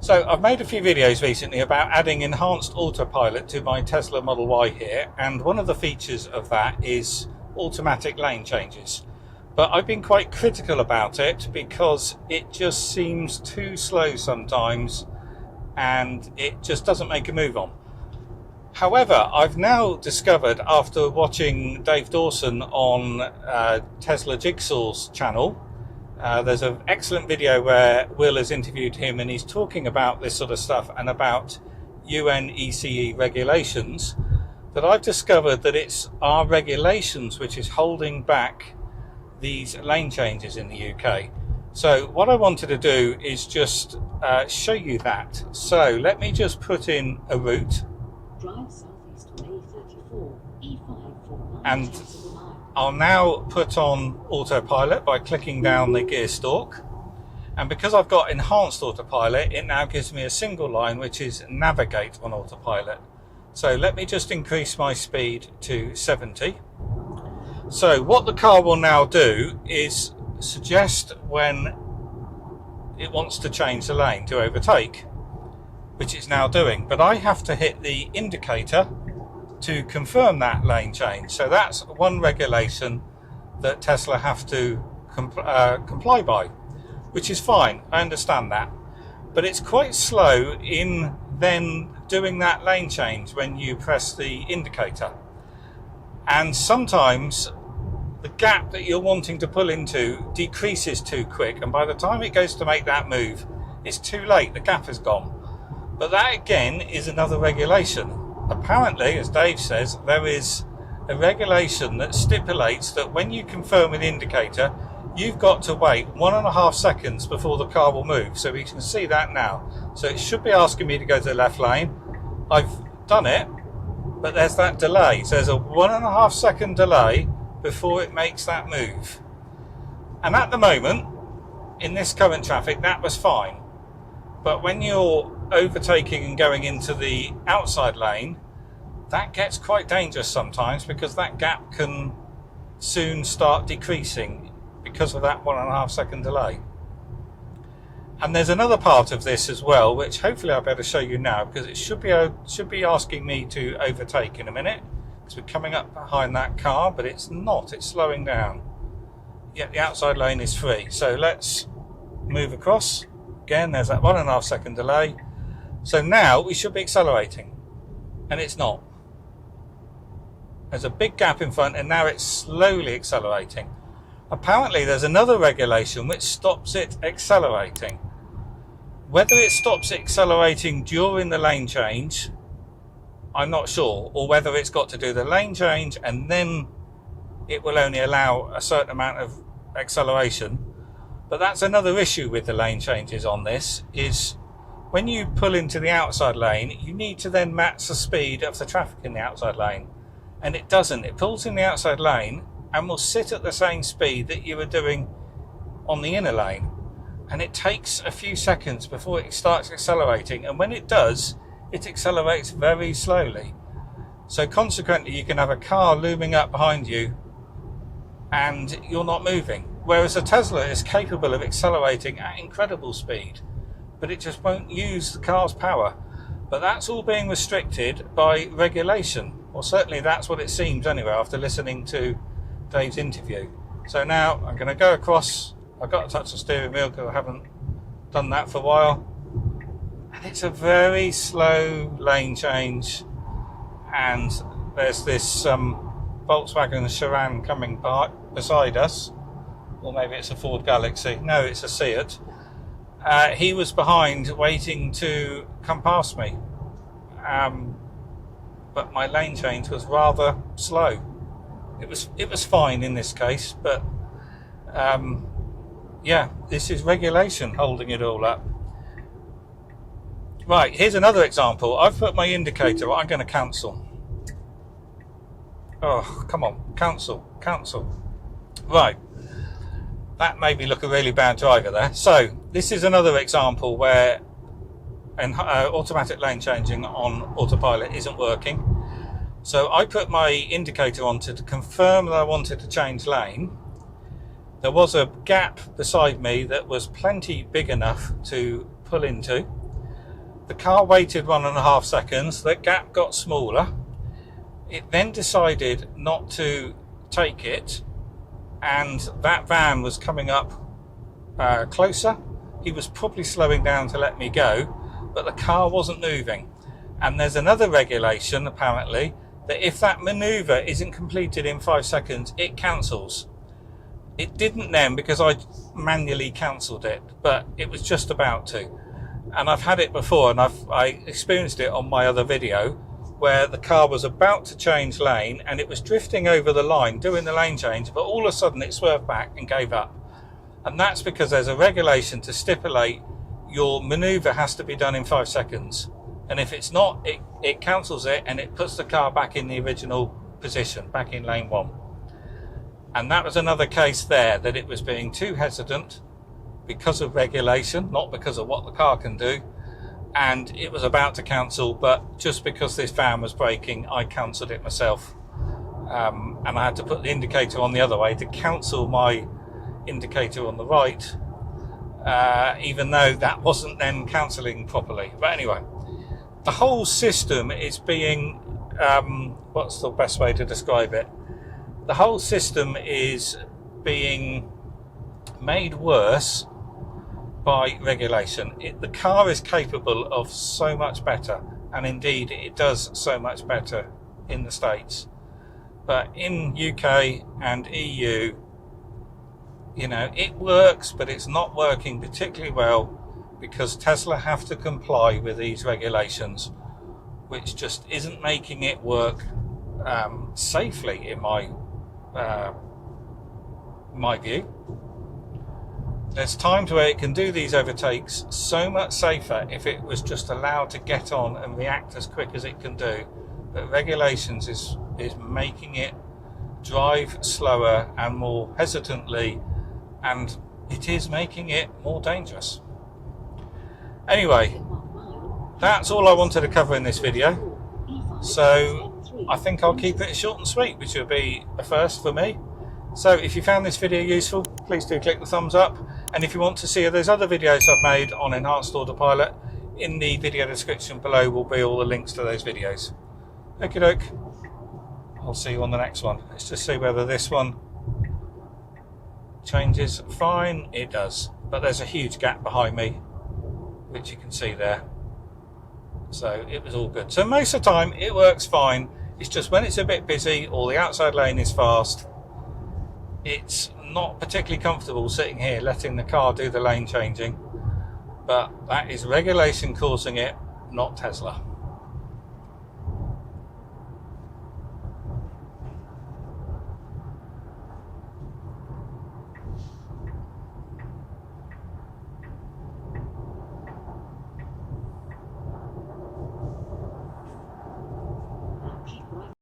So I've made a few videos recently about adding Enhanced Autopilot to my Tesla Model Y here, and one of the features of that is automatic lane changes. But I've been quite critical about it because it just seems too slow sometimes and it just doesn't make a move on. However, I've now discovered, after watching Dave Dawson on Tesla Jigsaw's channel, there's an excellent video where Will has interviewed him and he's talking about this sort of stuff and about UNECE regulations, that I've discovered that it's our regulations which is holding back these lane changes in the UK. So what I wanted to do is just show you that. So let me just put in a route. Drive southeast to A34, E5 for And I'll now put on autopilot by clicking down the gear stalk, and because I've got enhanced autopilot, it now gives me a single line which is navigate on autopilot. So let me just increase my speed to 70. So what the car will now do is suggest when it wants to change the lane to overtake, which it's now doing, but I have to hit the indicator to confirm that lane change. So that's one regulation that Tesla have to comply by, which is fine, I understand that. But it's quite slow in then doing that lane change when you press the indicator. And sometimes the gap that you're wanting to pull into decreases too quick, and by the time it goes to make that move, it's too late, the gap is gone. But that again is another regulation. Apparently, as Dave says, there is a regulation that stipulates that when you confirm with the indicator, you've got to wait 1.5 seconds before the car will move. So we can see that now. So it should be asking me to go to the left lane. I've done it, but there's that delay. So there's a 1.5 second delay before it makes that move. And at the moment, in this current traffic, that was fine. But when you're overtaking and going into the outside lane, that gets quite dangerous sometimes, because that gap can soon start decreasing because of that 1.5 second delay. And there's another part of this as well, which hopefully I'll better show you now, because it should be asking me to overtake in a minute, because we're coming up behind that car, but it's not, it's slowing down. Yet the outside lane is free. So let's move across. Again, there's that 1.5 second delay. So now we should be accelerating, and it's not. There's a big gap in front, and now it's slowly accelerating. Apparently there's another regulation which stops it accelerating. Whether it stops it accelerating during the lane change, I'm not sure, or whether it's got to do the lane change and then it will only allow a certain amount of acceleration. But that's another issue with the lane changes on this, is when you pull into the outside lane, you need to then match the speed of the traffic in the outside lane. And it doesn't. It pulls in the outside lane and will sit at the same speed that you were doing on the inner lane. And it takes a few seconds before it starts accelerating. And when it does, it accelerates very slowly. So consequently, you can have a car looming up behind you and you're not moving. Whereas a Tesla is capable of accelerating at incredible speed, but it just won't use the car's power. But that's all being restricted by regulation, or certainly that's what it seems anyway after listening to Dave's interview. So now I'm going to go across. I've got to touch the steering wheel because I haven't done that for a while. And it's a very slow lane change, and there's this Volkswagen Charan coming beside us. Or maybe it's a Ford Galaxy. No, it's a Seat. He was behind, waiting to come past me. But my lane change was rather slow. It was fine in this case, but yeah, this is regulation holding it all up. Right, here's another example. I've put my indicator. I'm going to cancel. Oh, come on, cancel. Right. That made me look a really bad driver there. So this is another example where automatic lane changing on autopilot isn't working. So I put my indicator on to confirm that I wanted to change lane. There was a gap beside me that was plenty big enough to pull into. The car waited 1.5 seconds, the gap got smaller. It then decided not to take it, and that van was coming up closer. He was probably slowing down to let me go, but the car wasn't moving. And there's another regulation apparently that if that manoeuvre isn't completed in 5 seconds, it cancels. It didn't then because I manually cancelled it, but it was just about to. And I've had it before, and I experienced it on my other video where the car was about to change lane and it was drifting over the line doing the lane change, but all of a sudden it swerved back and gave up. And that's because there's a regulation to stipulate your manoeuvre has to be done in 5 seconds. And if it's not, it cancels it and it puts the car back in the original position, back in lane 1. And that was another case there, that it was being too hesitant because of regulation, not because of what the car can do. And it was about to cancel, but just because this van was braking, I cancelled it myself. And I had to put the indicator on the other way to cancel my indicator on the right, even though that wasn't then cancelling properly. But anyway, the whole system is being, what's the best way to describe it? The whole system is being made worse by regulation. The car is capable of so much better, and indeed it does so much better in the States. But in UK and EU, you know, it works, but it's not working particularly well because Tesla have to comply with these regulations, which just isn't making it work safely in my view. There's times where it can do these overtakes so much safer if it was just allowed to get on and react as quick as it can do. But regulations is making it drive slower and more hesitantly, and it is making it more dangerous. Anyway, that's all I wanted to cover in this video. So I think I'll keep it short and sweet, which will be a first for me. So if you found this video useful, please do click the thumbs up. And if you want to see those other videos I've made on Enhanced Autopilot, in the video description below will be all the links to those videos. Okie doke. I'll see you on the next one. Let's just see whether this one changes. Fine, it does. But there's a huge gap behind me, which you can see there. So it was all good. So most of the time it works fine. It's just when it's a bit busy or the outside lane is fast, it's not particularly comfortable sitting here letting the car do the lane changing. But that is regulation causing it, not Tesla.